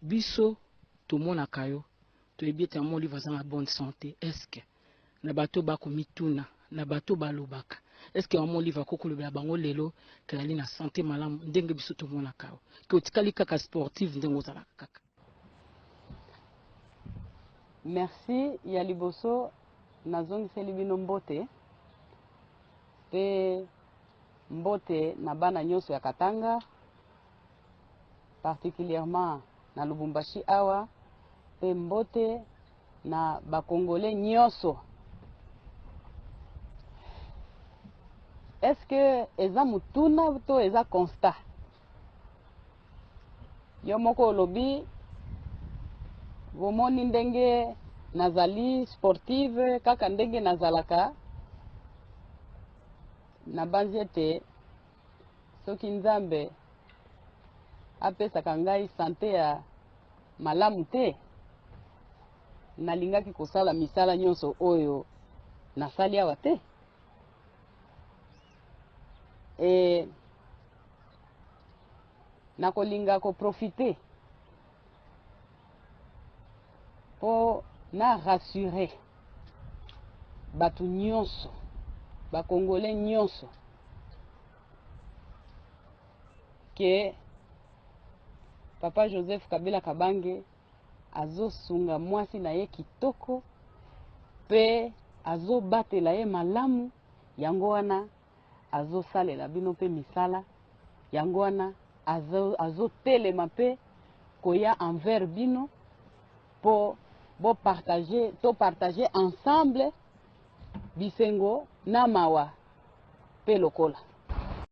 biso tout le monde a kayo to ebite mon livre en bonne santé. Est-ce que na bato ba komituna na bato ba lobaka est-ce que mon livre ko kolobela bango lelo que ali na santé malamu ndenge biso tout le monde a kayo que otikali kaka sportive ndenge ozala kaka. Merci ya liboso nazongiseli bino mbote pe mbote na bana nyonso ya Katanga, particulièrement na Lubumbashi awa, pe mbote na bakongole nyonso. Est-ce que eza mutuna to eza constat? Yo moko olobi bomoni ndenge nazali sportive kaka ndenge nazalaka na banzete soki nzambe apesaka ngai santé ya malamu te nalingaki kosala misala nyonso oyo nasali awa te. Nakolinga ko profiter po na rassurer batu nyonso bakongole nyonso ke Papa Joseph Kabila Kabange azosunga mwasi na ye kitoko pe azobatela ye malamu, yango wana azosalela bino pe misala, yango wana azotelema pe koya envers bino po partager ensemble bisengo na mawa pe lokola.